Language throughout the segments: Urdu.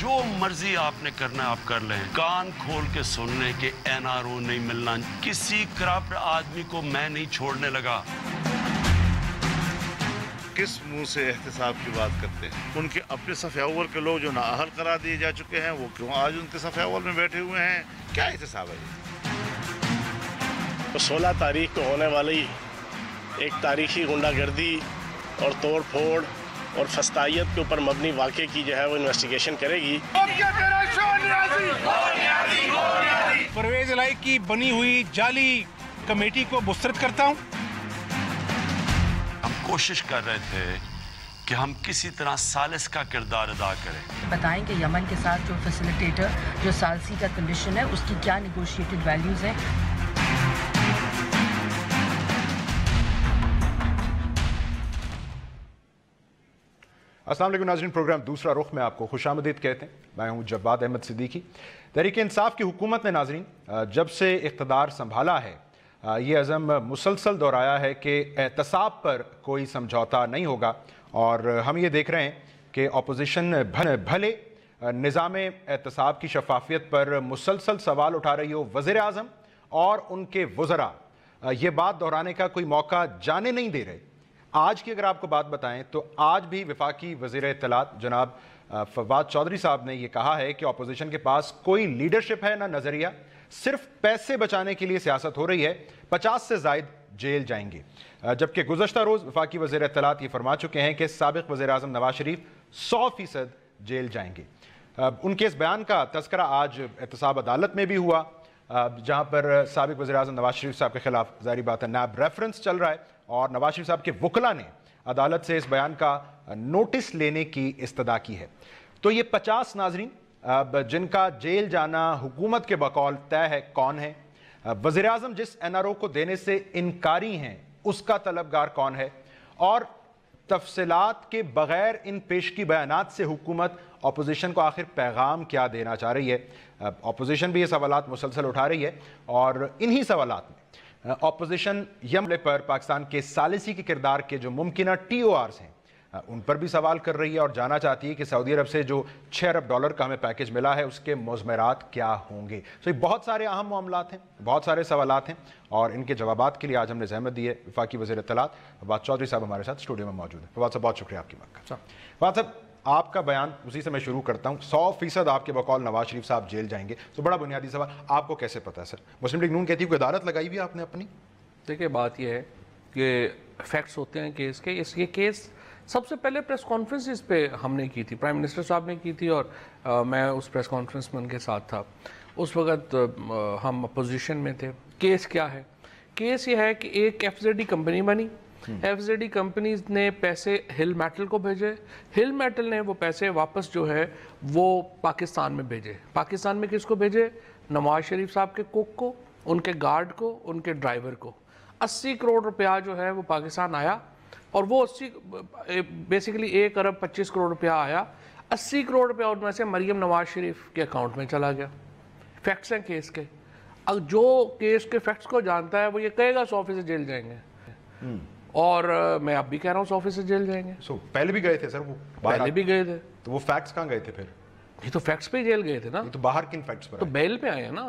جو مرضی آپ نے کرنا ہے آپ کر لیں. کان کھول کے سننے کے NRO نہیں ملنا. کسی کرپٹ آدمی کو میں نہیں چھوڑنے لگا. کس منہ سے احتساب کی بات کرتے ہیں؟ ان کے اپنے صف اول کے لوگ جو نااہل قرار دیے جا چکے ہیں وہ کیوں آج ان کے صف اول میں بیٹھے ہوئے ہیں؟ کیا احتساب ہے یہ؟ 16 تاریخ کو ہونے والی ایک تاریخی غنڈہ گردی اور توڑ پھوڑ اور فسطائیت کے اوپر مبنی واقعے کی جو ہے وہ انویسٹیگیشن کرے گی. پرویز الہی کی بنی ہوئی جعلی کمیٹی کو مسترد کرتا ہوں. ہم کوشش کر رہے تھے کہ ہم کسی طرح ثالث کا کردار ادا کریں. بتائیں کہ یمن کے ساتھ جو فیسیلیٹیٹر جو ثالثی کا کنڈیشن ہے اس کی کیا نیگوشیٹڈ ویلیوز ہیں. السلام علیکم ناظرین، پروگرام دوسرا رخ میں آپ کو خوش آمدید کہتے ہیں. میں ہوں جواد احمد صدیقی. تحریک انصاف کی حکومت نے ناظرین جب سے اقتدار سنبھالا ہے یہ عزم مسلسل دہرایا ہے کہ احتساب پر کوئی سمجھوتا نہیں ہوگا، اور ہم یہ دیکھ رہے ہیں کہ اپوزیشن بھلے نظام احتساب کی شفافیت پر مسلسل سوال اٹھا رہی ہو، وزیر اعظم اور ان کے وزراء یہ بات دہرانے کا کوئی موقع جانے نہیں دے رہے. آج کی اگر آپ کو بات بتائیں تو آج بھی وفاقی وزیر اطلاعات جناب فواد چودھری صاحب نے یہ کہا ہے کہ اپوزیشن کے پاس کوئی لیڈرشپ ہے نہ نظریہ، صرف پیسے بچانے کے لیے سیاست ہو رہی ہے، 50 سے زائد جیل جائیں گے. جبکہ گزشتہ روز وفاقی وزیر اطلاعات یہ فرما چکے ہیں کہ سابق وزیر اعظم نواز شریف 100% جیل جائیں گے. ان کے اس بیان کا تذکرہ آج احتساب عدالت میں بھی ہوا، جہاں پر سابق وزیر اعظم نواز شریف صاحب کے خلاف ظاہری بات ہے نیب ریفرنس چل رہا ہے، اور نواز شریف صاحب کے وکلاء نے عدالت سے اس بیان کا نوٹس لینے کی استدعا کی ہے. تو یہ 50 ناظرین جن کا جیل جانا حکومت کے بقول طے ہے کون ہے؟ وزیر اعظم جس NRO کو دینے سے انکاری ہیں اس کا طلبگار کون ہے؟ اور تفصیلات کے بغیر ان پیشگی بیانات سے حکومت اپوزیشن کو آخر پیغام کیا دینا چاہ رہی ہے؟ اپوزیشن بھی یہ سوالات مسلسل اٹھا رہی ہے، اور انہی سوالات میں اپوزیشن حملے پر پاکستان کے ثالثی کے کردار کے جو ممکنہ TORs ہیں ان پر بھی سوال کر رہی ہے، اور جانا چاہتی ہے کہ سعودی عرب سے جو $6 ارب کا ہمیں پیکج ملا ہے اس کے مضمرات کیا ہوں گے. یہ بہت سارے اہم معاملات ہیں، بہت سارے سوالات ہیں، اور ان کے جوابات کے لیے آج ہم نے زحمت دی ہے. وفاقی وزیر اطلاعات فواد چودھری صاحب ہمارے ساتھ اسٹوڈیو میں موجود ہیں. فواد صاحب بہت شکریہ آپ کی بات کا. فواد صاحب آپ کا بیان اسی سے میں شروع کرتا ہوں. 100% آپ کے بقول نواز شریف صاحب جیل جائیں گے. تو بڑا بنیادی سوال، آپ کو کیسے پتا ہے سر؟ مسلم لیگ نون کہتی ہے کوئی عدالت لگائی بھی آپ نے اپنی؟ دیکھیں بات یہ ہے کہ فیکٹس ہوتے ہیں کیس کے. یہ کیس سب سے پہلے پریس کانفرنس اس پہ ہم نے کی تھی، پرائم منسٹر صاحب نے کی تھی، اور میں اس پریس کانفرنس میں ان کے ساتھ تھا. اس وقت ہم اپوزیشن میں تھے. کیس کیا ہے؟ کیس یہ ہے کہ ایک FZD کمپنی بنی. FZD کمپنیز نے پیسے ہل میٹل کو بھیجے. ہل میٹل نے وہ پیسے واپس جو ہے وہ پاکستان میں بھیجے. پاکستان میں کس کو بھیجے؟ نواز شریف صاحب کے کوک کو، ان کے گارڈ کو، ان کے ڈرائیور کو. 80 کروڑ روپیہ جو ہے وہ پاکستان آیا، اور وہ بیسیکلی 1 ارب 25 کروڑ روپیہ آیا. 80 کروڑ روپیہ ان میں سے مریم نواز شریف کے اکاؤنٹ میں چلا گیا. فیکٹس ہیں کیس کے. اب جو کیس کے فیکٹس کو جانتا ہے وہ یہ کہے گا 100% جیل جائیں گے، اور میں اب بھی کہہ رہا ہوں 100% جیل جائیں گے. پہلے بھی گئے تھے سر؟ وہ پہلے بھی گئے تھے. تو وہ فیکٹس کہاں گئے تھے پھر؟ یہ تو فیکٹس پہ جیل گئے تھے نا. تو باہر کن فیکٹس پر؟ تو بیل پہ آئے ہیں نا.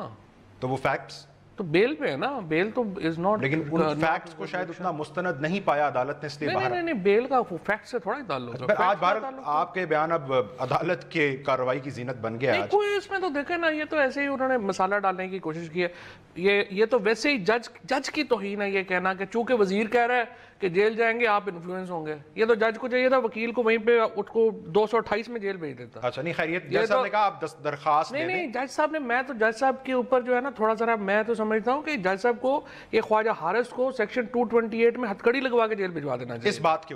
تو وہ فیکٹس تو بیل پہ ہے نا. بیل تو از ناٹ، لیکن ان فیکٹس کو شاید اتنا مستند نہیں پایا عدالت نے، اس لیے باہر. نہیں، بیل کا فیکٹ سے تھوڑا ہی تعلق ہے. آج باہر آپ کے بیان اب عدالت کے کارروائی کی زینت بن گیا. کوئی اس میں تو دیکھیں نا، یہ تو ایسے ہی انہوں نے مسالہ ڈالنے کی کوشش کی ہے. یہ تو ویسے ہی جج کی توہین ہے یہ کہنا کہ چونکہ وزیر کہہ رہا ہے کہ جیل جائیں گے آپ انفلوئنس ہوں گے. یہ تو جج کو چاہیے تھا وکیل کو وہیں پہ اس کو 228 میں جیل بھیج دیتا. اچھا نہیں، خیریت جج صاحب نے کہا آپ درخواست دے دیں. نہیں، جج صاحب نے، میں تو جج صاحب کے اوپر جو ہے نا تھوڑا ذرا میں تو سمجھتا ہوں کہ جج صاحب کو یہ خواجہ حارث کو سیکشن 228 میں ہتھکڑی لگوا کے جیل بھجوا دینا چاہیے.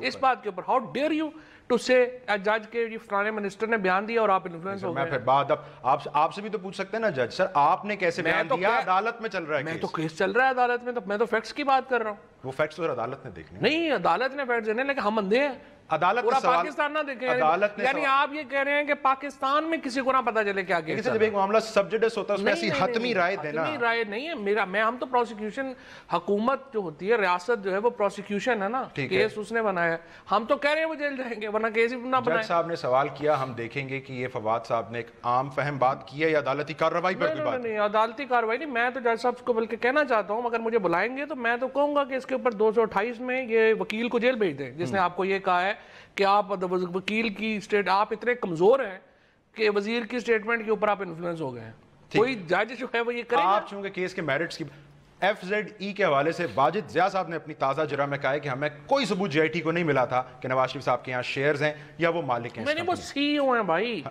اس بات کے اوپر ہاؤ ڈیئر یو ٹو سے جج کے فلانے منسٹر نے بیان دیا اور آپ انفلوئنس ہو گئے. میں پھر بعد آپ سے بھی تو پوچھ سکتے ہیں نا جج صاحب آپ نے کیسے بیان دیا؟ عدالت میں چل رہا ہے. میں تو کیس چل رہا ہے عدالت میں، تو میں تو فیکٹس کی بات کر رہا ہوں. وہ فیکٹس عدالت نے دیکھنے نہیں، عدالت نے فیکٹس دینے، لیکن ہم اندھے ہیں. عدالت پورا پاکستان نہ دیکھیں, یعنی آپ یہ کہہ رہے ہیں کہ پاکستان میں کسی کو نہ پتا چلے کیا کیس ہے. جب ایک معاملہ سبجیکٹس ہوتا ہے اس میں ایسی حتمی رائے دینا, حتمی رائے نہیں ہے ہم تو پروسیکیوشن, حکومت جو ہوتی ہے, ریاست جو ہے وہ پروسیکیوشن ہے نا, کیس اس نے بنایا ہے, ہم تو کہہ رہے ہیں وہ جیل جائیں گے ورنہ کیس ہی نہ بنائیں. جج صاحب نے سوال کیا, ہم دیکھیں گے کہ یہ فواد صاحب نے ایک عام فہم بات کی ہے یا عدالتی کارروائی پر بھی بات؟ نہیں, عدالتی کارروائی نہیں. میں تو جج صاحب کو بلکہ کہنا چاہتا ہوں, اگر مجھے بلائیں گے تو میں تو کہوں گا کہ اس کے اوپر 228 میں یہ وکیل کو جیل بھیج دیں جس نے آپ کو یہ کہا ہے کہ آپ وکیل کی آپ اتنے کمزور ہیں کہ وزیر کی سٹیٹمنٹ کے اوپر آپ انفلوئنس ہو گئے ہیں. کوئی جج جو ہے وہ یہ کرے گا. آپ چونکہ کیس کے میرٹس کی FZE کے حوالے سے واجد ضیاء صاحب نے اپنی تازہ جرح میں کہا ہے کہ ہمیں کوئی ثبوت JIT کو نہیں ملا تھا کہ نواز شریف صاحب کے یہاں شیئرز ہیں یا وہ مالک ہیں. نہیں, وہ CEO ہیں بھائی.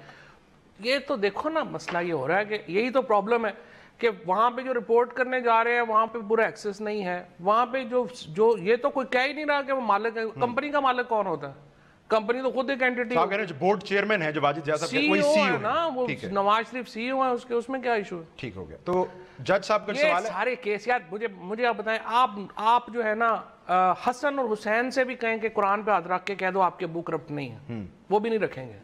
یہ تو دیکھو نا, مسئلہ یہ ہو رہا ہے کہ یہی تو پرابلم ہے کہ وہاں پہ جو رپورٹ کرنے جا رہے ہیں وہاں پہ پورا ایکسس نہیں ہے. وہاں پہ جو یہ تو کوئی کہہ ہی نہیں رہا کہ وہ مالک ہے. کمپنی کا مالک کون ہوتا ہے؟ کمپنی تو خود ایک اینٹیٹی ہے. صاحب کہہ رہے ہیں جو بورڈ چیئرمین ہے جو واجد ضیاء صاحب کے, وہی CEO ہے نا, وہ نواز شریف CEO ہے, اس میں کیا ایشو ہے؟ ٹھیک ہو گیا. تو جج صاحب کا سوال ہے, یہ سارے کیس یار مجھے آپ بتائیں, آپ جو ہے نا حسن اور حسین سے بھی کہیں کہ قرآن پہ ہاتھ رکھ کے کہہ دو آپ کے ابو کرپٹ نہیں ہے, وہ بھی نہیں رکھیں گے,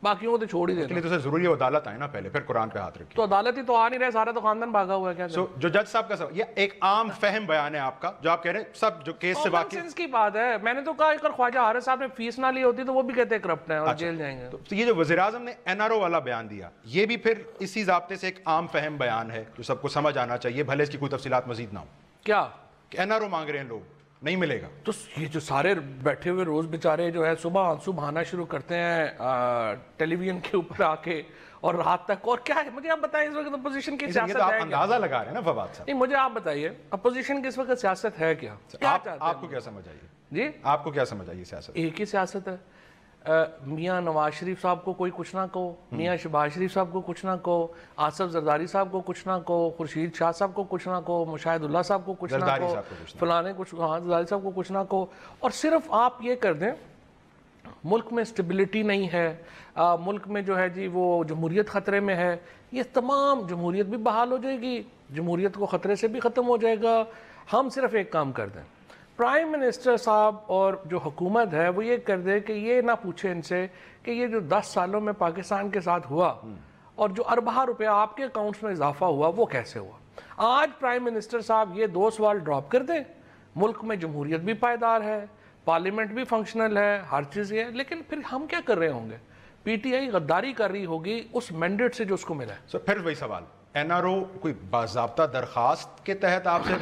باقیوں کو تو چھوڑ ہی دیتے. تو ضروری ہے عدالت آئے نا پہلے, پھر قرآن پہ ہاتھ رکھیں. تو عدالت ہی تو آ نہیں رہے, سارا تو خاندان بھاگا ہوا ہے. کیا جو جج صاحب کا سوال, یہ ایک عام فہم بیان ہے آپ کا جو آپ کہہ رہے ہیں سب جو کیس سے واقع سینس کی بات ہے. میں نے تو کہا اگر خواجہ حارث صاحب نے فیس نہ لی ہوتی تو وہ بھی کہتے ہیں کرپٹ ہیں اور جیل جائیں گے. تو یہ جو وزیر اعظم نے NRO والا بیان دیا, یہ بھی پھر اسی ضابطے سے ایک عام فہم بیان ہے جو سب کو سمجھ آنا چاہیے, بھلے اس کی کوئی تفصیلات مزید نہ ہو. کیا کہ NRO مانگ رہے ہیں لوگ, نہیں ملے گا. تو یہ جو سارے بیٹھے ہوئے روز بیچارے جو ہے صبح آنا شروع کرتے ہیں ٹیلی ویژن کے اوپر آ کے اور رات تک, اور کیا ہے مجھے آپ بتائیں اس وقت اپوزیشن کی سیاست ہے آپ اندازہ لگا رہے ہیں نا فواد صاحب. نہیں, مجھے آپ بتائیے اپوزیشن کی اس وقت سیاست ہے کیا؟ آپ کو کیا سمجھ آئیے؟ جی آپ کو کیا سمجھ آئیے سیاست؟ ایک ہی سیاست ہے. میاں نواز شریف صاحب کو کوئی کچھ نہ کہو, میاں شہباز شریف صاحب کو کچھ نہ کہو, آصف زرداری صاحب کو کچھ نہ کہو, خورشید شاہ صاحب کو کچھ نہ کہو, مشاہد اللہ صاحب کو کچھ نہ کہو, فلانے کچھ, زرداری صاحب کو کچھ نہ کہو, اور صرف آپ یہ کر دیں ملک میں اسٹیبلٹی نہیں ہے, ملک میں جو ہے جی وہ جمہوریت خطرے میں ہے. یہ تمام جمہوریت بھی بحال ہو جائے گی, جمہوریت کو خطرے سے بھی ختم ہو جائے گا. ہم صرف ایک کام کر دیں, پرائم منسٹر صاحب اور جو حکومت ہے وہ یہ کر دے کہ یہ نہ پوچھے ان سے کہ یہ جو 10 سالوں میں پاکستان کے ساتھ ہوا اور جو اربہ روپے آپ کے اکاؤنٹس میں اضافہ ہوا وہ کیسے ہوا. آج پرائم منسٹر صاحب یہ 2 سوال ڈراپ کر دیں, ملک میں جمہوریت بھی پائیدار ہے, پارلیمنٹ بھی فنکشنل ہے, ہر چیز ہے. لیکن پھر ہم کیا کر رہے ہوں گے؟ PTI غداری کر رہی ہوگی اس مینڈیٹ سے جو اس کو ملا ہے. پھر وہی سوال, NRO کوئی باضابطہ درخواست کے تحت آپ سے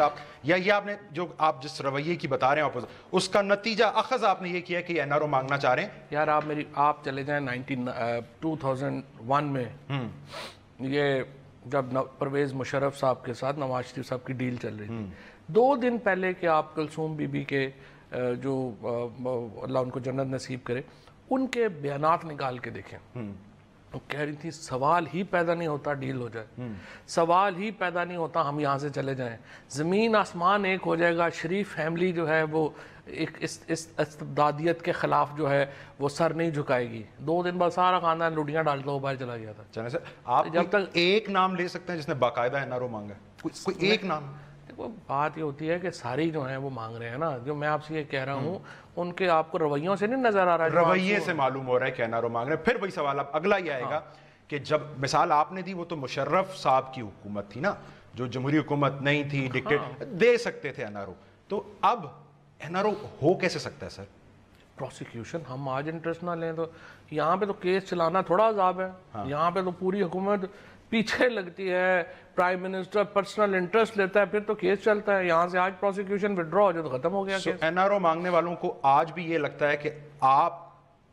یا یہ آپ نے جو آپ جس رویے کی بتا رہے ہیں اس کا نتیجہ اخذ آپ نے یہ کیا کہ NRO مانگنا چاہ رہے ہیں؟ یار آپ چلے جائیں 2001 میں, یہ جب پرویز مشرف صاحب کے ساتھ نواز شریف صاحب کی ڈیل چل رہی تھی, 2 دن پہلے کہ آپ کلثوم بی بی کے جو اللہ ان کو جنت نصیب کرے, ان کے بیانات نکال کے دیکھیں. وہ کہہ رہی تھی سوال ہی پیدا نہیں ہوتا ڈیل ہو جائے, سوال ہی پیدا نہیں ہوتا ہم یہاں سے چلے جائیں, زمین آسمان ایک ہو جائے گا, شریف فیملی جو ہے وہ ایک اس استبدادیت کے خلاف جو ہے وہ سر نہیں جھکائے گی. 2 دن بعد سارا خاندان لوٹیاں ڈالتا ہوا باہر چلا گیا تھا. چلیں سر, آپ جب تک ایک نام لے سکتے ہیں جس نے باقاعدہ NRO مانگا ہے, کوئی ایک نام؟ بات یہ ہوتی ہے کہ ساری جو ہیں وہ مانگ رہے ہیں نا, جو میں آپ سے یہ کہہ رہا ہوں ان کے آپ کو رویوں سے نہیں نظر آ رہا ہے, رویے سے معلوم ہو رہا ہے کہ NRO مانگ رہے ہیں. پھر وہی سوال اب اگلا یہ آئے گا کہ جب مثال آپ نے دی وہ تو مشرف صاحب کی حکومت تھی نا, جو جمہوری حکومت نہیں تھی, ڈکٹیٹ دے سکتے تھے NRO, تو اب NRO ہو کیسے سکتا ہے سر؟ پروسیکیوشن ہم آج انٹرسٹ نہ لیں تو یہاں پہ تو کیس چلانا تھوڑا عذاب ہے, یہاں پہ تو پوری حکومت پیچھے لگتی ہے, پرائم منسٹر پرسنل انٹرسٹ لیتا ہے, پھر تو کیس چلتا ہے. یہاں سے آج پروسیکیوشن وڈرا ہو جائے تو ختم ہو گیا کیس. NRO مانگنے والوں کو آج بھی یہ لگتا ہے کہ آپ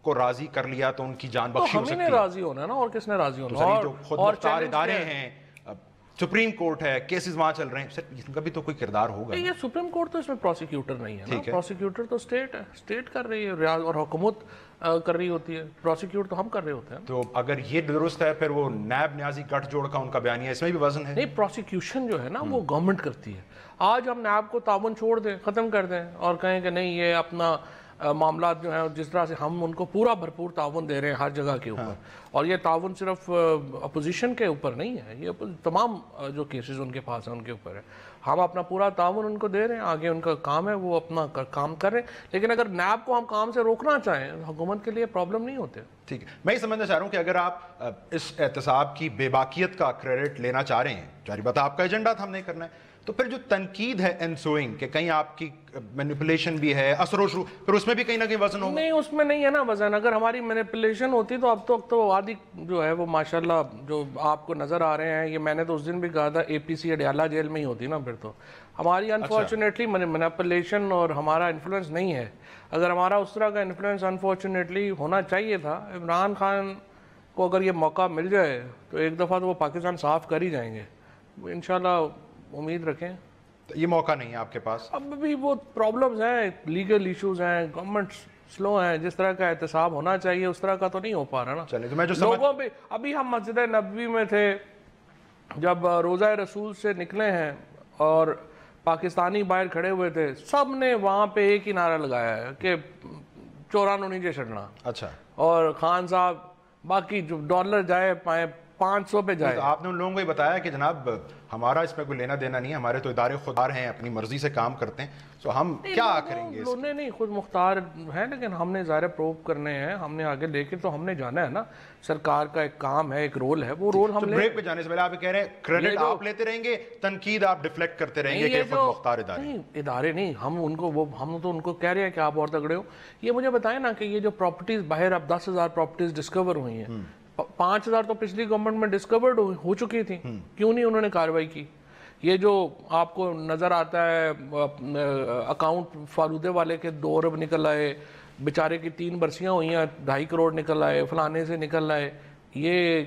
کو راضی کر لیا تو ان کی جان بخشی ہو سکتی ہے. ہمیں نے راضی ہونا ہے نا, اور کس نے راضی ہونا ہے؟ جو خود مختار ادارے ہیں, سپریم کورٹ ہے, کیسز وہاں چل رہے ہیں, سر ان کا بھی تو کوئی کردار ہوگا. یہ سپریم کورٹ تو اس میں پروسیکیوٹر نہیں ہے نا, پروسیکیوٹر تو اسٹیٹ ہے, اسٹیٹ کر رہی ہے, ریاض اور حکومت کر رہی ہوتی ہے, پروسیکیوٹ تو ہم کر رہے ہوتے ہیں. تو اگر یہ درست ہے پھر وہ نیب نیازی گٹھ جوڑ کا ان کا بیانیہ ہے, اس میں بھی وزن ہے. نہیں, پروسیکیوشن جو ہے نا وہ گورنمنٹ کرتی ہے. آج ہم نیب کو تعاون چھوڑ دیں, ختم کر دیں اور کہیں کہ نہیں یہ اپنا معاملات جو ہیں جس طرح سے ہم ان کو پورا بھرپور تعاون دے رہے ہیں ہر جگہ کے اوپر، اور یہ تعاون صرف اپوزیشن کے اوپر نہیں ہے، یہ تمام جو کیسز ان کے پاس ہیں ان کے اوپر ہے، ہم اپنا پورا تعاون ان کو دے رہے ہیں، آگے ان کا کام ہے وہ اپنا کام کر رہے ہیں، لیکن اگر نیب کو ہم کام سے روکنا چاہیں حکومت کے لیے پرابلم نہیں ہوتے۔ ٹھیک ہے، میں یہ سمجھنا چاہ رہا ہوں کہ اگر آپ اس احتساب کی بے باکیت کا کریڈٹ لینا چاہ رہے ہیں، ظاہر بات آپ کا ایجنڈا تھا، ہم نہیں کرنا ہے، تو پھر جو تنقید ہے انسوئنگ کہ کہیں آپ کی مینیپولیشن بھی ہے، اثر و شروع، پھر اس میں بھی کہیں نہ کہیں وزن ہوگا؟ نہیں، اس میں نہیں ہے نا وزن، اگر ہماری مینیپولیشن ہوتی تو اب تک تو وادی جو ہے وہ ماشاءاللہ جو آپ کو نظر آ رہے ہیں، یہ میں نے تو اس دن بھی کہا تھا اے پی سی اڈیالہ جیل میں ہی ہوتی نا، پھر تو ہماری انفارچونیٹلی مینیپولیشن اور ہمارا انفلوئنس نہیں ہے، اگر ہمارا اس طرح کا انفلوئنس انفارچونیٹلی ہونا چاہیے تھا، عمران خان کو اگر یہ موقع مل جائے تو ایک دفعہ تو وہ پاکستان صاف کر ہی جائیں گے، انشاءاللہ امید رکھیں۔ یہ موقع نہیں ہے آپ کے پاس؟ اب بھی وہ پرابلمز ہیں، لیگل ایشوز ہیں، گورنمنٹ سلو ہیں، جس طرح کا احتساب ہونا چاہیے اس طرح کا تو نہیں ہو پا رہا نا۔ چلے تو میں جو لوگوں پہ ابھی ہم مسجد نبوی میں تھے جب روزہ رسول سے نکلے ہیں اور پاکستانی باہر کھڑے ہوئے تھے، سب نے وہاں پہ ایک ہی نعرہ لگایا ہے کہ چورانو نیچے چڑھنا، اچھا، اور خان صاحب باقی جو ڈالر جائے پائے 500 پہ جائے۔ آپ نے ان لوگوں کو یہ بتایا کہ جناب ہمارا اس میں کوئی لینا دینا نہیں ہے، ہمارے تو ادارے خوددار ہیں، اپنی مرضی سے کام کرتے ہیں، تو ہم کیا کریں گے؟ انہوں نے نہیں، خود مختار ہیں، لیکن ہم نے ظاہر پروو کرنے ہیں، ہم نے آگے لے کے تو ہم نے جانا ہے نا، سرکار کا ایک کام ہے، ایک رول ہے، وہ رول ہم لے۔ بریک پہ جانے سے پہلے آپ کہہ رہے ہیں کریڈٹ آپ لیتے رہیں گے، تنقید آپ ڈیفلیکٹ کرتے رہیں گے کہ خود مختار ادارے؟ نہیں، ادارے نہیں، ہم ان کو ہم تو ان کو کہہ رہے ہیں کہ آپ اور تگڑے ہو۔ یہ مجھے بتائیں نا کہ یہ جو پراپرٹیز باہر اب 10,000 پراپرٹیز ڈسکور ہوئی ہیں، 5,000 تو پچھلی گورنمنٹ میں ڈسکورڈ ہو چکی تھی، کیوں نہیں انہوں نے کارروائی کی؟ یہ جو آپ کو نظر آتا ہے اکاؤنٹ فالودے والے کے 2 ارب نکل آئے، بیچارے کی 3 برسیاں ہوئی ہیں 2.5 کروڑ نکل آئے، فلانے سے نکل آئے، یہ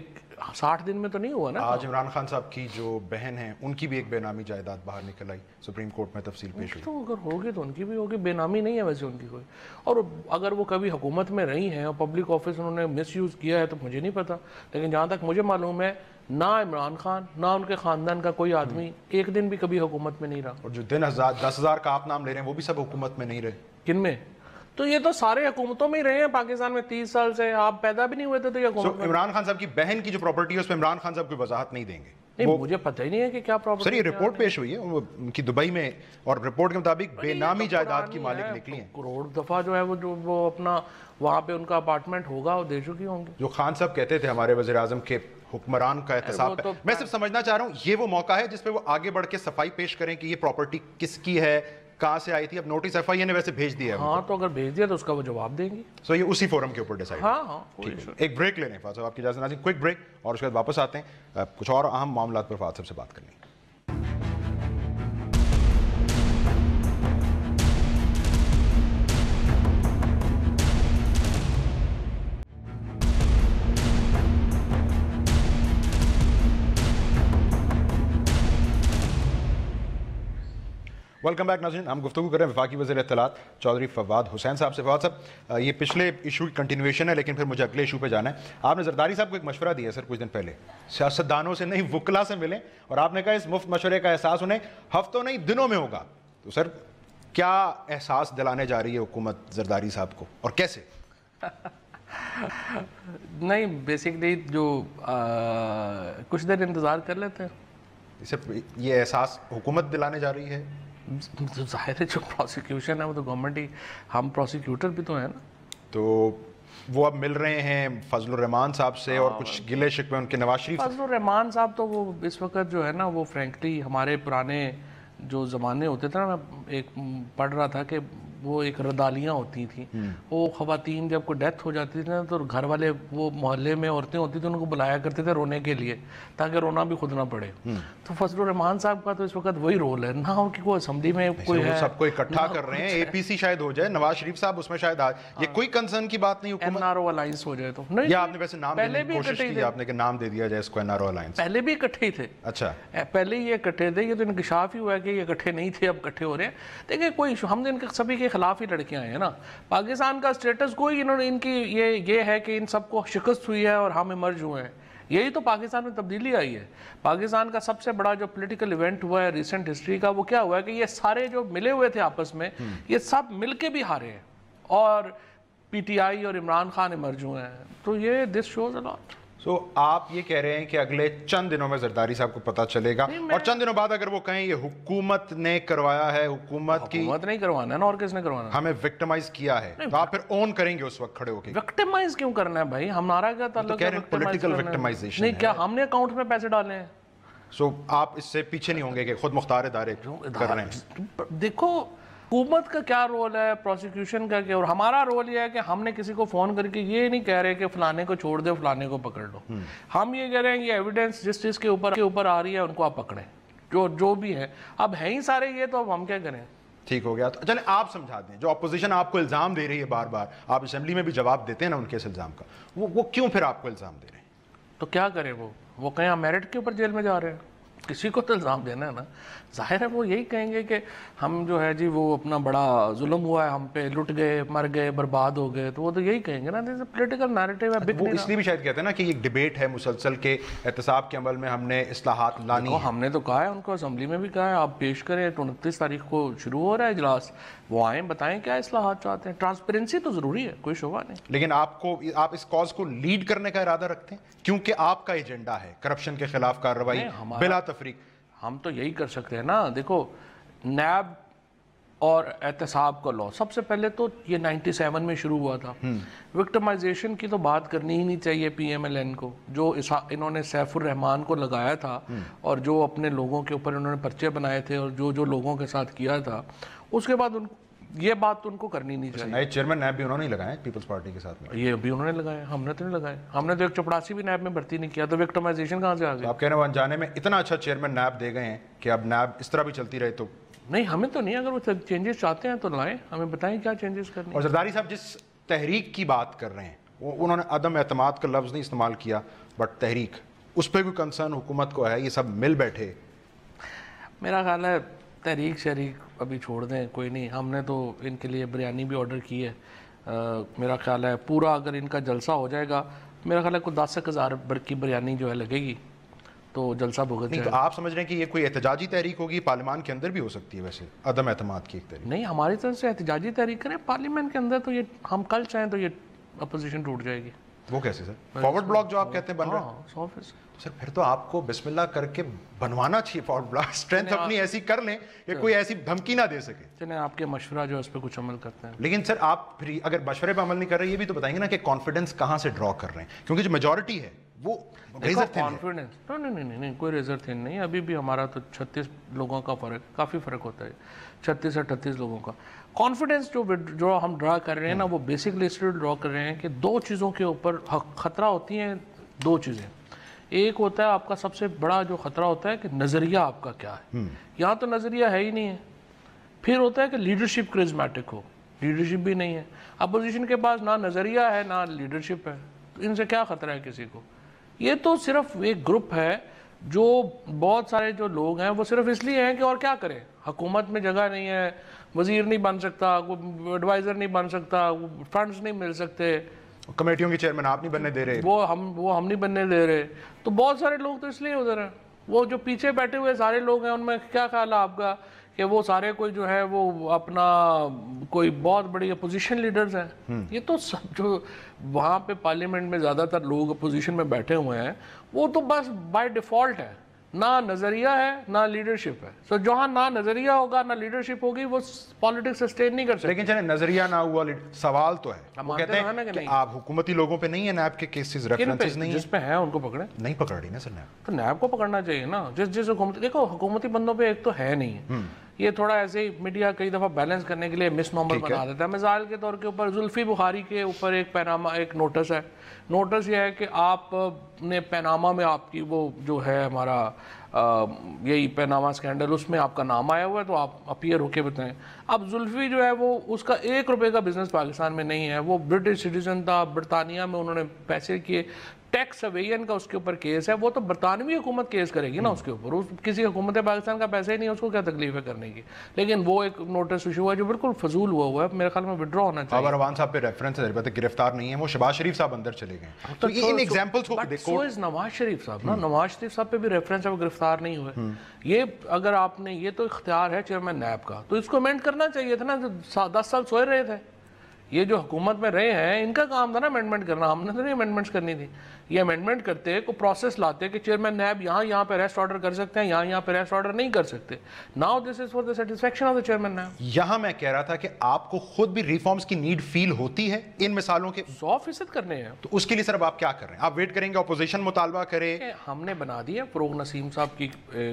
60 دن میں تو نہیں ہوا نا۔ آج عمران خان صاحب کی جو بہن ہیں ان کی بھی ایک بے نامی جائیداد باہر نکل آئی، سپریم کورٹ میں تفصیل پیش ہوئی۔ تو اگر ہوگی تو ان کی بھی ہوگی، بے نامی نہیں ہے ویسے ان کی کوئی، اور اگر وہ کبھی حکومت میں رہی ہیں اور پبلک آفس انہوں نے مس یوز کیا ہے تو مجھے نہیں پتا، لیکن جہاں تک مجھے معلوم ہے نہ عمران خان نہ ان کے خاندان کا کوئی آدمی ایک دن بھی کبھی حکومت میں نہیں رہا۔ اور جو 10,000 کا آپ نام لے رہے ہیں وہ بھی سب حکومت میں نہیں رہے۔ کن میں؟ تو یہ تو سارے حکومتوں میں ہی رہے ہیں پاکستان میں 30 سال سے، آپ پیدا بھی نہیں ہوئے تھے تو یہ حکومت۔ عمران خان صاحب کی بہن کی جو پراپرٹی ہے اس پہ عمران خان صاحب کوئی وضاحت نہیں دیں گے؟ نہیں، مجھے پتہ ہی نہیں ہے کہ کیا پراپرٹی۔ سر یہ رپورٹ پیش ہوئی ہے ان کی دبئی میں، اور رپورٹ کے مطابق بے نامی جائیداد کی مالک نکلی ہیں۔ کروڑ دفعہ جو ہے وہ اپنا وہاں پہ ان کا اپارٹمنٹ ہوگا وہ دے چکی ہوں گی۔ جو خان صاحب کہتے تھے ہمارے وزیر اعظم کے حکمران کا احتساب، میں صرف سمجھنا چاہ رہا ہوں یہ وہ موقع ہے جس پہ وہ آگے بڑھ کے صفائی پیش کریں کہ یہ پراپرٹی کس کی ہے، کہاں سے آئی تھی۔ اب نوٹس ایف آئی اے نے ویسے بھیج دیا ہے، ہاں تو اگر بھیج دیا تو اس کا وہ جواب دیں گی، سو یہ اسی فورم کے اوپر ڈیسائیڈ۔ ہاں ایک بریک لے لیں فواد صاحب، آپ کی اجازت ناظرین، کوئک بریک، اور اس کے بعد واپس آتے ہیں کچھ اور اہم معاملات پر فواد صاحب سے بات کرنے۔ ویلکم بیک ناظرین، ہم گفتگو کر رہے ہیں وفاقی وزیر اطلاعات چودھری فواد حسین صاحب سے۔ فواد صاحب یہ پچھلے ایشو کی کنٹینیویشن ہے، لیکن پھر مجھے اگلے ایشو پہ جانا ہے۔ آپ نے زرداری صاحب کو ایک مشورہ دیا ہے سر کچھ دن پہلے، سیاستدانوں سے نہیں وکلا سے ملیں، اور آپ نے کہا اس مفت مشورے کا احساس انہیں ہفتوں نہیں دنوں میں ہوگا۔ تو سر کیا احساس دلانے جا رہی ہے حکومت زرداری صاحب کو اور کیسے؟ نہیں، بیسکلی جو کچھ دیر انتظار کر لیتے ہیں، صرف یہ احساس حکومت دلانے جا رہی ہے؟ ظاہر ہے جو پروسیکیوشن ہے وہ تو گورنمنٹ ہی، ہم پروسیکیوٹر بھی تو ہیں نا۔ تو وہ اب مل رہے ہیں فضل الرحمان صاحب سے، اور کچھ گلے شکوے ان کے نواز شریف۔ فضل الرحمان صاحب تو وہ اس وقت جو ہے نا وہ فرینکلی ہمارے پرانے جو زمانے ہوتے تھے نا، میں ایک پڑھ رہا تھا کہ وہ ایک ردالیاں ہوتی تھیں، وہ خواتین جب کوئی ڈیتھ ہو جاتی تھی نا تو گھر والے وہ محلے میں عورتیں ہوتی تھیں ان کو بلایا کرتے تھے رونے کے لیے تاکہ رونا بھی خود نہ پڑے۔ تو فضل الرحمان صاحب کا تو اس وقت وہی رول ہے، نہ ان کی کوئی اسمبلی میں کوئی ہے، سب کو اکٹھا کر رہے ہیں، اے پی سی شاید ہو جائے، نواز شریف صاحب اس میں شاید یہ کوئی کنسرن کی بات نہیں، این آر او الائنس ہو جائے تو نہیں۔ یا آپ نے ویسے نام دینے کی کوشش کی، آپ نے کہ نام دے دیا جائے اس کو این آر او الائنس؟ پہلے بھی اکٹھے ہی تھے۔ اچھا، پہلے یہ اکٹھے تھے، یہ تو انکشاف ہی ہوا ہے کہ یہ اکٹھے نہیں تھے، اب اکٹھے ہو رہے ہیں۔ دیکھیں کوئی ایشو، ہم نے ان کے سبھی کے خلاف ہی لڑکیاں ہیں نا۔ پاکستان کا سٹیٹس کوئی انہوں نے ان کی یہ ہے کہ ان سب کو شکست ہوئی ہے اور ہم ایمرج ہوئے ہیں، یہی تو پاکستان میں تبدیلی آئی ہے۔ پاکستان کا سب سے بڑا جو پولیٹیکل ایونٹ ہوا ہے ریسنٹ ہسٹری کا، وہ کیا ہوا ہے کہ یہ سارے جو ملے ہوئے تھے آپس میں، یہ سب مل کے بھی ہارے ہیں اور پی ٹی آئی اور عمران خان ایمرج ہوئے ہیں. تو یہ دس شوز اے لاٹ. سو آپ یہ کہہ رہے ہیں کہ اگلے چند دنوں میں زرداری صاحب کو پتہ چلے گا, اور چند دنوں بعد اگر وہ کہیں یہ حکومت نے کروایا ہے, حکومت نہیں کروانا ہے نا, اور کس نے کروانا ہے, ہمیں وکٹمائز کیا ہے, تو آپ پھر اون کریں گے اس وقت کھڑے ہو کے؟ وکٹمائز کیوں کرنا ہے بھائی, ہمارا کیا تعلق ہے پولیٹیکل وکٹمائزیشن؟ نہیں, کیا ہم نے اکاؤنٹ میں پیسے ڈالے ہیں؟ سو آپ اس سے پیچھے نہیں ہوں گے کہ خود مختار ادارے کر رہے ہیں؟ دیکھو حکومت کا کیا رول ہے, پروسیکیوشن کا کیا, اور ہمارا رول یہ ہے کہ ہم نے کسی کو فون کر کے یہ نہیں کہہ رہے کہ فلانے کو چھوڑ دے فلانے کو پکڑ لو. ہم یہ کہہ رہے ہیں یہ ایویڈنس جس چیز کے اوپر آ رہی ہے ان کو آپ پکڑیں, جو بھی ہے. اب ہیں ہی سارے یہ, تو اب ہم کیا کریں؟ ٹھیک ہو گیا. تو چلیں آپ سمجھا دیں, جو اپوزیشن آپ کو الزام دے رہی ہے بار بار, آپ اسمبلی میں بھی جواب دیتے ہیں نا ان کے اس الزام کا, وہ کیوں پھر آپ کو الزام دے رہے ہیں؟ تو کیا کریں, وہ کہیں ہم میرٹ کے اوپر جیل میں جا رہے ہیں, کسی کو تو الزام دینا ہے نا. ظاہر ہے وہ یہی کہیں گے کہ ہم جو ہے جی وہ اپنا بڑا ظلم ہوا ہے ہم پہ, لٹ گئے, مر گئے, برباد ہو گئے, تو وہ تو یہی کہیں گے نا. پولیٹیکل نیریٹو ہے. وہ اس لیے بھی شاید کہتے ہیں نا کہ یہ ڈیبیٹ ہے مسلسل کے احتساب کے عمل میں ہم نے اصلاحات لانی. ہم نے تو کہا ہے ان کو, اسمبلی میں بھی کہا ہے آپ پیش کریں, 29 تاریخ کو شروع ہو رہا ہے اجلاس, وہ آئیں بتائیں کیا اصلاحات چاہتے ہیں. ٹرانسپیرنسی تو ضروری ہے, کوئی شبہ نہیں. لیکن آپ اس کاز کو لیڈ کرنے کا ارادہ رکھتے ہیں کیونکہ آپ کا ایجنڈا ہے کرپشن کے خلاف کارروائی بلا تفریق. ہم تو یہی کر سکتے ہیں نا. دیکھو نیب اور احتساب کا لاء سب سے پہلے تو یہ 97 میں شروع ہوا تھا. وکٹمائزیشن کی تو بات کرنی ہی نہیں چاہیے پی ایم ایل این کو, جو انہوں نے سیف الرحمان کو لگایا تھا اور جو اپنے لوگوں کے اوپر انہوں نے پرچے بنائے تھے اور جو لوگوں کے ساتھ کیا تھا, اس کے بعد یہ بات تو ان کو کرنی نہیں چاہیے. نئے چیئرمین نیب بھی انہوں نے لگائے پیپلز پارٹی کے ساتھ میں, یہ بھی انہوں نے لگائے, ہم نے تو نہیں لگائے. ہم نے تو ایک چپڑاسی بھی نیب میں بھرتی نہیں کیا, تو وکٹمائزیشن کہاں سے آ گئی؟ آپ کہہ رہے ہیں وہ انجانے میں اتنا اچھا چیئرمین نیب دے گئے ہیں کہ اب نیب اس طرح بھی چلتی رہے تو نہیں. ہمیں تو نہیں, اگر وہ چینجز چاہتے ہیں تو لائیں, ہمیں بتائیں کیا چینجز کرنے. اور زرداری صاحب جس تحریک کی بات کر رہے ہیں, انہوں نے عدم اعتماد کا لفظ نہیں استعمال کیا, بٹ تحریک, اس پہ کوئی کنسرن حکومت کو ہے؟ یہ سب مل بیٹھے, میرا خیال ہے تحریک شریک ابھی چھوڑ دیں, کوئی نہیں. ہم نے تو ان کے لیے بریانی بھی آرڈر کی ہے. میرا خیال ہے پورا اگر ان کا جلسہ ہو جائے گا, میرا خیال ہے کوئی 10,000 کی بریانی جو ہے لگے گی, تو جلسہ بھگت جائے. تو آپ سمجھ رہے ہیں کہ یہ کوئی احتجاجی تحریک ہوگی, پارلیمان کے اندر بھی ہو سکتی ہے ویسے عدم اعتماد کی ایک تحریک؟ نہیں, ہماری طرف سے احتجاجی تحریک کریں پارلیمنٹ کے اندر, تو یہ ہم کل چاہیں تو یہ اپوزیشن ٹوٹ جائے گی. وہ کیسے سر؟ فارورڈ بلاک جو آپ کہتے ہیں بن رہا ہے 100%. سر پھر تو آپ کو بسم اللہ کر کے بنوانا چاہیے فارورڈ بلاک, اسٹرینتھ اپنی ایسی کر لیں کہ کوئی ایسی دھمکی نہ دے سکے. چلیں آپ کے مشورہ جو ہے اس پہ کچھ عمل کرتے ہیں. لیکن سر آپ پھر اگر مشورے پہ عمل نہیں کر رہے, یہ بھی تو بتائیں گے نا کہ کانفیڈنس کہاں سے ڈرا کر رہے ہیں, کیونکہ جو میجورٹی ہے وہ ریزر تھن ہے. کانفیڈنس نہیں, کوئی ریزر تھن نہیں. ابھی بھی ہمارا تو 36 لوگوں کا فرق, کافی فرق ہوتا ہے, 36 اور 38 لوگوں کا. کانفیڈنس جو ہم ڈرا کر رہے ہیں نا, وہ بیسکلی اس لیے ڈرا کر رہے ہیں کہ دو چیزوں کے اوپر خطرہ ہوتی ہیں. دو چیزیں, ایک ہوتا ہے آپ کا سب سے بڑا جو خطرہ ہوتا ہے کہ نظریہ آپ کا کیا ہے. یہاں تو نظریہ ہے ہی نہیں ہے. پھر ہوتا ہے کہ لیڈرشپ کرزمیٹک ہو, لیڈرشپ بھی نہیں ہے. اپوزیشن کے پاس نہ نظریہ ہے نہ لیڈرشپ ہے, تو ان سے کیا خطرہ ہے کسی کو؟ یہ تو صرف ایک گروپ ہے, جو بہت سارے جو لوگ ہیں وہ صرف اس لیے ہیں کہ اور کیا کریں, حکومت میں جگہ نہیں ہے, وزیر نہیں بن سکتا, کوئی ایڈوائزر نہیں بن سکتا, فنڈز نہیں مل سکتے, کمیٹیوں کے چیئرمین آپ نہیں بننے دے رہے, وہ ہم نہیں بننے دے رہے. تو بہت سارے لوگ تو اس لیے ادھر ہیں. وہ جو پیچھے بیٹھے ہوئے سارے لوگ ہیں, ان میں کیا خیال ہے آپ کا کہ وہ سارے کوئی جو ہے وہ اپنا کوئی بہت بڑی اپوزیشن لیڈرز ہیں؟ یہ تو سب جو وہاں پہ پارلیمنٹ میں زیادہ تر لوگ اپوزیشن میں بیٹھے ہوئے ہیں, وہ تو بس بائی ڈیفالٹ ہے, نہ نظریہ ہے نہ لیڈرشپ ہے. سو جہاں نہ نظریہ ہوگا نہ لیڈرشپ ہوگی, وہ پالیٹکس سسٹین نہیں کر سکتے. لیکن چلیں نظریہ نہ ہوا, سوال تو ہے, وہ کہتے ہیں کہ آپ حکومتی لوگوں پہ نہیں ہے نیب کے کیسز, ریفرنسز نہیں ہیں, جس پہ ہیں ان کو پکڑیں. نہیں پکڑ رہی نا سر نیب, تو نیب کو پکڑنا چاہیے نا. جس حکومت, دیکھو حکومتی بندوں پہ ایک تو ہے نہیں ہے, یہ تھوڑا ایسے ہی میڈیا کئی دفعہ بیلنس کرنے کے لیے مس نارمل بنا دیتا ہے. مثال کے طور کے اوپر زلفی بخاری کے اوپر ایک پیناما, ایک نوٹس ہے. نوٹس یہ ہے کہ آپ نے پیناما میں آپ کی وہ جو ہے ہمارا یہی پیناما اسکینڈل, اس میں آپ کا نام آیا ہوا ہے, تو آپ اپیئر ہو کے بتائیں. اب زلفی جو ہے وہ اس کا 1 روپے کا بزنس پاکستان میں نہیں ہے, وہ برٹش سٹیزن تھا, برطانیہ میں انہوں نے پیسے کیے, ٹیکس اویژن کا اس کے اوپر کیس ہے. وہ تو برطانوی حکومت کیس کرے گی نا اس کے اوپر, کسی حکومت پاکستان کا پیسہ ہی نہیں, اس کو کیا تکلیف ہے کرنے کی. لیکن وہ ایک نوٹس ایشو ہوا جو بالکل فضول ہوا ہے, میرے خیال میں وڈرا ہونا چاہیے. روان صاحب پہ ریفرنس ہے, البتہ گرفتار نہیں ہے, وہ شہباز شریف صاحب اندر چلے گئے. تو ان ایگزامپلس کو دیکھو, نواز شریف صاحب نا, نواز شریف صاحب پہ بھی ریفرنس ہے, وہ گرفتار نہیں ہوئے. یہ اگر آپ نے, یہ تو اختیار ہے چیئرمین نیب کا, تو اس کو امینڈ کرنا چاہیے تھا نا. 10 سال سوئے رہے تھے, یہ جو حکومت میں رہے ہیں ان کا کام تھا نا امینڈمنٹ کرنا, ہم نے تو نہیں امینڈمنٹس کرنی تھی. یہ امینڈمنٹ کرتے کو پروسیس لاتے کہ چیئرمین نیب یہاں پہ ریسٹ آرڈر کر سکتے ہیں, یہاں پہ ریسٹ آرڈر نہیں کر سکتے. Now this is for the satisfaction of the chairman NAB. یہاں میں کہہ رہا تھا کہ آپ کو خود بھی ریفارمز کی نیڈ فیل ہوتی ہے ان مثالوں کے؟ 100% کرنے ہیں. تو اس کے لیے سر اب آپ کیا کر رہے ہیں؟ آپ ویٹ کریں گے اپوزیشن مطالبہ کرے؟ ہم نے بنا دیا, فروغ نسیم صاحب کی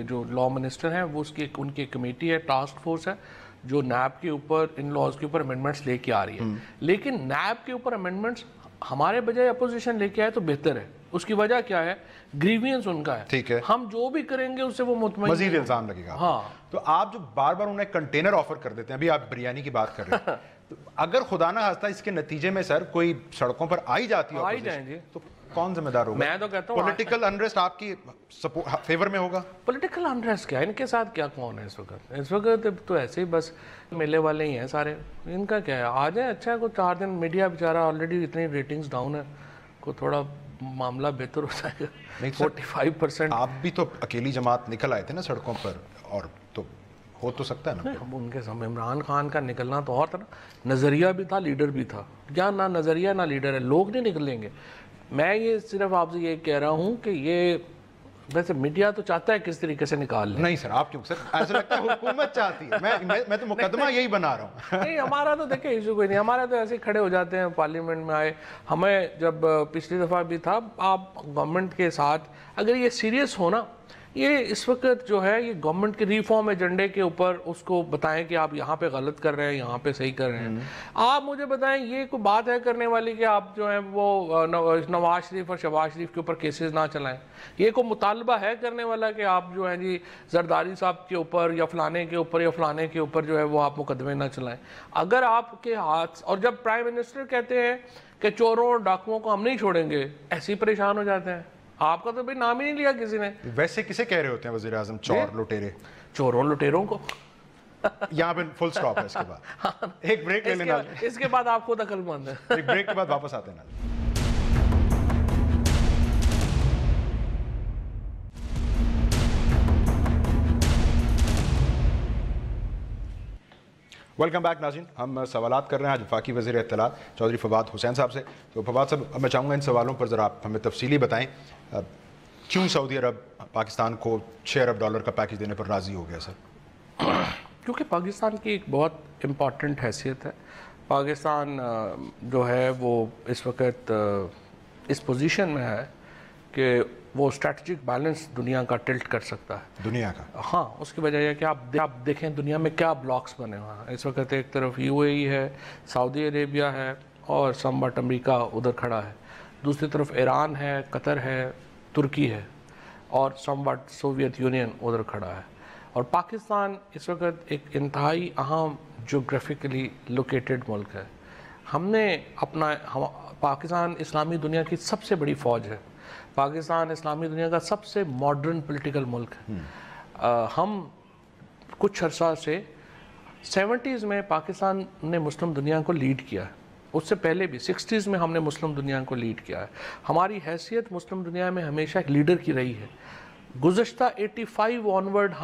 جو لا منسٹر ہیں وہ ان کی کمیٹی ہے, ٹاسک فورس ہے جو نیب کے اوپر ان لاز کے اوپر امینڈمنٹس لے کے آ رہی ہے. لیکن نیب کے اوپر امینڈمنٹس ہمارے بجائے اپوزیشن لے کے آئے تو بہتر ہے. اس کی وجہ کیا ہے؟ گریوینس ان کا ہے. ٹھیک ہے, ہم جو بھی کریں گے اس سے وہ مطمئن, مزید الزام لگے گا. ہاں, تو آپ جو بار بار انہیں کنٹینر آفر کر دیتے ہیں, ابھی آپ بریانی کی بات کر رہے ہیں, اگر خدا نہ خواستہ اس کے نتیجے میں سر کوئی سڑکوں پر آئی جاتی ہے جائیں گے تو کون ذمہ دار ہوگا؟ میں تو کہتا ہوں پولیٹیکل انریسٹ آپ کی فیور میں ہوگا. پولیٹیکل انریسٹ کیا, ان کے ساتھ کیا کون ہے اس وقت تو ایسے ہی بس میلے والے ہی ہیں سارے. ان کا کیا ہے, آ جائیں, اچھا ہے, کوئی 4 دن میڈیا بیچارہ آلریڈی اتنی ریٹنگز ڈاؤن ہے, کو تھوڑا معاملہ بہتر ہو جائے گا. 45% آپ بھی تو اکیلی جماعت نکل آئے تھے نا سڑکوں پر, اور تو ہو تو سکتا ہے نا. ہم ان کے سامنے عمران خان کا نکلنا تو اور تھا نا, نظریہ بھی تھا, لیڈر بھی تھا. یا نہ نظریہ نہ لیڈر ہے, لوگ نہیں نکلیں گے. میں یہ صرف آپ سے یہ کہہ رہا ہوں کہ یہ ویسے میڈیا تو چاہتا ہے کس طریقے سے نکال لیں. نہیں سر, آپ کیوں سر, ایسا لگتا ہے حکومت چاہتی ہے. میں تو مقدمہ یہی بنا رہا ہوں. نہیں, ہمارا تو دیکھیں ایشو کوئی نہیں, ہمارا تو ایسے ہی کھڑے ہو جاتے ہیں پارلیمنٹ میں آئے. ہمیں جب پچھلی دفعہ بھی تھا, آپ گورنمنٹ کے ساتھ اگر یہ سیریس ہو نا, یہ اس وقت جو ہے یہ گورنمنٹ کے ریفارم ایجنڈے کے اوپر اس کو بتائیں کہ آپ یہاں پہ غلط کر رہے ہیں, یہاں پہ صحیح کر رہے ہیں. آپ مجھے بتائیں یہ کوئی بات ہے کرنے والی کہ آپ جو ہیں وہ نواز شریف اور شہباز شریف کے اوپر کیسز نہ چلائیں؟ یہ کوئی مطالبہ ہے کرنے والا کہ آپ جو ہیں جی زرداری صاحب کے اوپر یا فلانے کے اوپر یا فلانے کے اوپر جو ہے وہ آپ مقدمے نہ چلائیں؟ اگر آپ کے ہاتھ, اور جب پرائم منسٹر کہتے ہیں کہ چوروں اور ڈاکوؤں کو ہم نہیں چھوڑیں گے, ایسے ہی پریشان ہو جاتے ہیں. آپ کا تو بھائی نام ہی نہیں لیا کسی نے. ویسے کسے کہہ رہے ہوتے ہیں وزیر اعظم, چور لٹیرے؟ چوروں لٹیروں کو. یہاں پہ فل سٹاپ ہے. اس کے بعد ایک بریک لے لینا, اس کے بعد آپ خود عقل مند ہیں. ایک بریک کے بعد واپس آتے ہیں. ویلکم بیک ناظرین. ہم سوالات کر رہے ہیں آج وفاقی وزیر اطلاعات چودھری فواد حسین صاحب سے. تو فواد صاحب, میں چاہوں گا ان سوالوں پر ذرا آپ ہمیں تفصیلی بتائیں. کیوں سعودی عرب پاکستان کو $6 ارب کا پیکج دینے پر راضی ہو گیا سر؟ کیونکہ پاکستان کی ایک بہت امپورٹنٹ حیثیت ہے. پاکستان جو ہے وہ اس وقت اس پوزیشن میں ہے کہ وہ اسٹریٹجک بیلنس دنیا کا ٹلٹ کر سکتا ہے. دنیا کا؟ ہاں, اس کی وجہ یہ کہ آپ دیکھیں دنیا میں کیا بلاکس بنے ہوئے ہیں اس وقت. ایک طرف UAE ہے, سعودی عربیہ ہے, اور سمبٹ امریکہ ادھر کھڑا ہے. دوسری طرف ایران ہے, قطر ہے, ترکی ہے, اور سمبٹ سوویت یونین ادھر کھڑا ہے. اور پاکستان اس وقت ایک انتہائی اہم جغرافیکلی لوکیٹڈ ملک ہے. ہم نے پاکستان اسلامی دنیا کی سب سے بڑی فوج ہے. پاکستان اسلامی دنیا کا سب سے ماڈرن پولیٹیکل ملک ہے. ہم کچھ عرصہ سے 70s میں پاکستان نے مسلم دنیا کو لیڈ کیا ہے. اس سے پہلے بھی 60s میں ہم نے مسلم دنیا کو لیڈ کیا ہے. ہماری حیثیت مسلم دنیا میں ہمیشہ ایک لیڈر کی رہی ہے. گزشتہ 85 آنورڈ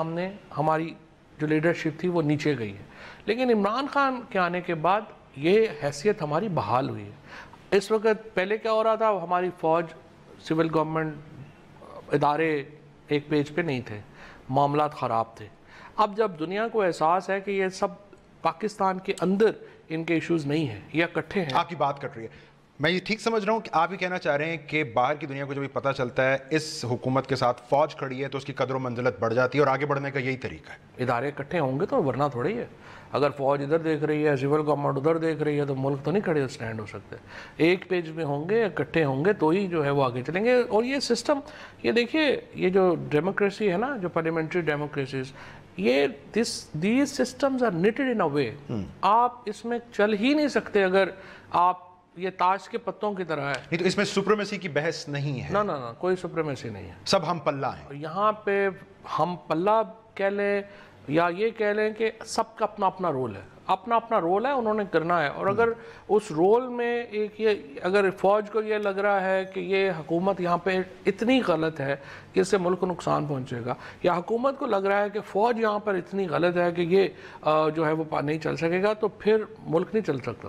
ہماری جو لیڈرشپ تھی وہ نیچے گئی ہے. لیکن عمران خان کے آنے کے بعد یہ حیثیت ہماری بحال ہوئی ہے. اس وقت پہلے کیا ہو رہا تھا, ہماری فوج, سول گورنمنٹ ادارے ایک پیج پہ نہیں تھے, معاملات خراب تھے. اب جب دنیا کو احساس ہے کہ یہ سب پاکستان کے اندر ان کے ایشوز نہیں ہیں, یہ اکٹھے ہیں. آپ کی بات کٹ رہی ہے. میں یہ ٹھیک سمجھ رہا ہوں کہ آپ یہ کہنا چاہ رہے ہیں کہ باہر کی دنیا کو جب یہ پتہ چلتا ہے اس حکومت کے ساتھ فوج کھڑی ہے تو اس کی قدر و منزلت بڑھ جاتی ہے, اور آگے بڑھنے کا یہی طریقہ ہے. ادارے اکٹھے ہوں گے تو ورنہ تھوڑی ہے. اگر فوج ادھر دیکھ رہی ہے, سول گورنمنٹ ادھر دیکھ رہی ہے, تو ملک تو نہیں کھڑے اسٹینڈ ہو سکتے. ایک پیج میں ہوں گے, اکٹھے ہوں گے تو ہی جو ہے وہ آگے چلیں گے. اور یہ سسٹم, یہ دیکھیے, یہ جو ڈیموکریسی ہے نا, جو پارلیمنٹری ڈیموکریسیز, یہ دیز سسٹمز آر نیٹڈ ان اے وے. آپ اس میں چل ہی نہیں سکتے اگر آپ یہ تاش کے پتوں کی طرح ہے. نہیں, تو اس میں سپریمیسی کی بحث نہیں ہے. نہ, کوئی سپریمیسی نہیں ہے. سب ہم پلہ ہیں. یہاں پہ ہم پلہ کہہ لیں یا یہ کہہ لیں کہ سب کا اپنا اپنا رول ہے. اپنا اپنا رول ہے, انہوں نے کرنا ہے. اور اگر اس رول میں ایک یہ, اگر فوج کو یہ لگ رہا ہے کہ یہ حکومت یہاں پہ اتنی غلط ہے کہ اس سے ملک کو نقصان پہنچے گا, یا حکومت کو لگ رہا ہے کہ فوج یہاں پر اتنی غلط ہے کہ یہ جو ہے وہ نہیں چل سکے گا, تو پھر ملک نہیں چل سکتا.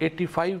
85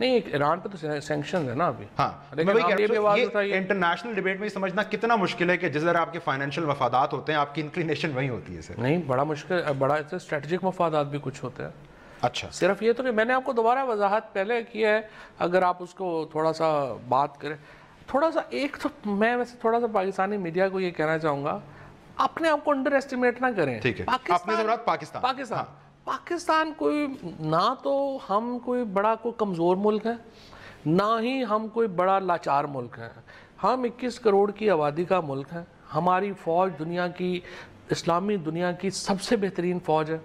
نہیں ایران پہ تو سینکشنز ہے نا ابھی. ہاں لیکن آپ یہ بھی آواز اٹھائیے انٹرنیشنل ڈیبیٹ میں سمجھنا کتنا مشکل ہے کہ جس طرح آپ کے فائنینشیل مفادات ہوتے ہیں آپ کی انکلینیشن وہی ہوتی ہے سر. نہیں بڑا مشکل, بڑا اسٹریٹجک مفادات بھی کچھ ہوتے ہیں. اچھا صرف یہ تو کہ میں نے آپ کو دوبارہ وضاحت پہلے کی ہے, اگر آپ اس کو تھوڑا سا بات کریں تھوڑا سا ایک تو میں ویسے تھوڑا سا پاکستانی میڈیا کو یہ کہنا چاہوں گا اپنے آپ کو انڈر ایسٹیمیٹ نہ کریں. ٹھیک ہے, اپنے سے مراد پاکستان. پاکستان کوئی نہ تو ہم کوئی بڑا کوئی کمزور ملک ہے, نہ ہی ہم کوئی بڑا لاچار ملک ہیں. ہم 21 کروڑ کی آبادی کا ملک ہے. ہماری فوج دنیا کی, اسلامی دنیا کی سب سے بہترین فوج ہے.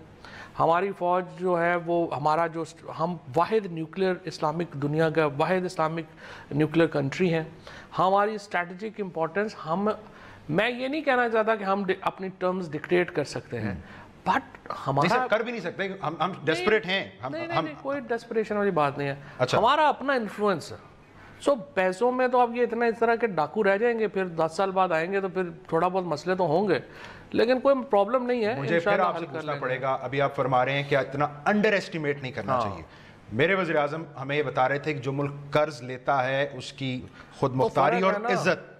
ہماری فوج جو ہے وہ ہمارا جو ہم واحد نیوکلیئر اسلامک دنیا کا واحد اسلامک نیوکلیئر کنٹری ہیں. ہماری اسٹریٹجک امپورٹنس میں یہ نہیں کہنا چاہتا کہ ہم اپنی ٹرمز ڈکٹیٹ کر سکتے ہیں, بٹ ہمارا کر بھی نہیں سکتے, ہم ڈیسپریٹ ہیں. نہیں کوئی ڈیسپریشن والی بات نہیں ہے. اچھا. ہمارا اپنا انفلوئنس ہے. سو پیسوں میں تو اب یہ اتنا اس طرح کے ڈاکو رہ جائیں گے, پھر 10 سال بعد آئیں گے تو پھر تھوڑا بہت مسئلے تو ہوں گے, لیکن کوئی پرابلم نہیں ہے. مجھے پھر آپ سے پوچھنا پڑے گا, ابھی آپ فرما رہے ہیں کہ اتنا انڈر ایسٹیمیٹ نہیں کرنا چاہیے. میرے وزیر اعظم ہمیں یہ بتا رہے تھے کہ جو ملک قرض لیتا ہے اس کی خود مختاری اور عزت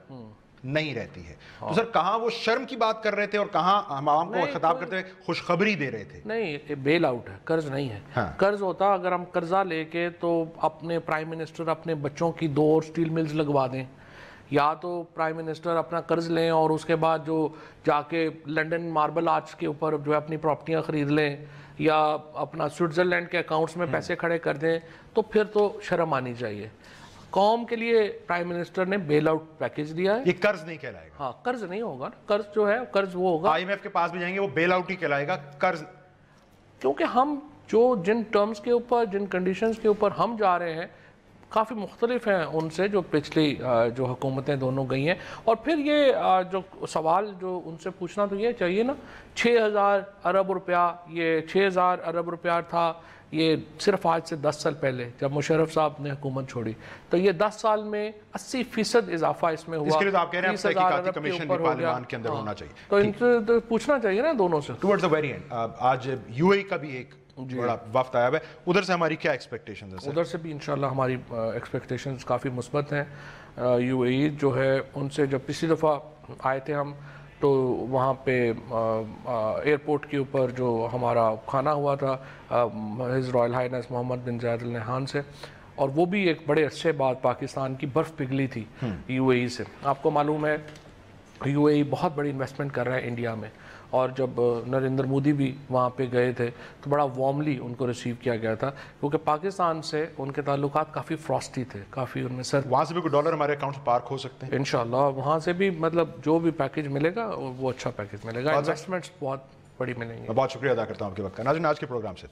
نہیں رہتی ہے. تو سر کہاں وہ شرم کی بات کر رہے تھے اور کہاں ہم عوام کو خطاب کرتے ہوئے خوشخبری دے رہے تھے؟ نہیں بیل آؤٹ ہے, قرض نہیں ہے. قرض ہوتا اگر ہم قرضہ لے کے تو اپنے پرائم منسٹر اپنے بچوں کی 2 اور اسٹیل ملز لگوا دیں, یا تو پرائم منسٹر اپنا قرض لیں اور اس کے بعد جو جا کے لنڈن ماربل آرچ کے اوپر جو ہے اپنی پراپرٹیاں خرید لیں, یا اپنا سوئٹزرلینڈ کے اکاؤنٹس میں پیسے کھڑے کر دیں, تو پھر تو شرم آنی چاہیے. قوم کے لیے پرائم منسٹر نے بیل آؤٹ پیکیج دیا ہے. یہ قرض نہیں کہلائے گا. ہاں قرض نہیں ہوگا. قرض جو ہے قرض وہ ہوگا, آئی ایم ایف کے پاس بھی جائیں گے وہ بیل آؤٹ ہی کہلائے گا, قرض. کیونکہ ہم جو جن ٹرمز کے اوپر جن کنڈیشنز کے اوپر ہم جا رہے ہیں کافی مختلف ہیں ان سے جو پچھلی جو حکومتیں دونوں گئی ہیں. اور پھر یہ جو سوال جو ان سے پوچھنا تو یہ چاہیے نا, 6,000 ارب روپیہ, یہ 6,000 ارب روپیہ تھا یہ صرف آج سے 10 سال پہلے جب مشرف صاحب نے حکومت چھوڑی, تو یہ 10 سال میں 80% اضافہ اس میں ہوا. اس کے لیے تو آپ کہہ رہے ہیں تحقیقاتی کمیشن بھی پارلیمان کے اندر ہونا چاہیے. تو ان سے پوچھنا چاہیے نا دونوں سے. ٹورڈز دی ویری اینڈ آج یو اے کا بھی ایک بڑا وفد آیا ہے, ادھر سے ہماری کیا ایکسپیکٹیشنز ہیں؟ ادھر سے بھی انشاءاللہ ہماری ایکسپیکٹیشنز کافی مثبت ہیں. یو اے ای جو ہے ان سے جب پچھلی دفعہ آئے تھے ہم, تو وہاں پہ ایئرپورٹ کے اوپر جو ہمارا کھانا ہوا تھا ہز رائل ہائنس محمد بن زاید ال نہیان سے, اور وہ بھی ایک بڑے عرصے بعد پاکستان کی برف پگھلی تھی یو اے ای سے. آپ کو معلوم ہے یو اے ای بہت بڑی انویسٹمنٹ کر رہا ہے انڈیا میں, اور جب نریندر مودی بھی وہاں پہ گئے تھے تو بڑا وارملی ان کو ریسیو کیا گیا تھا, کیونکہ پاکستان سے ان کے تعلقات کافی فراسٹی تھے, کافی ان میں سر. وہاں سے بھی کوئی ڈالر ہمارے اکاؤنٹ سے پارک ہو سکتے ہیں انشاءاللہ. وہاں سے بھی مطلب جو بھی پیکیج ملے گا وہ اچھا پیکیج ملے گا, انویسٹمنٹس بہت بڑی ملیں گے. میں بہت شکریہ ادا کرتا ہوں آپ کے وقت کا. ناظرین آج کے پروگرام سے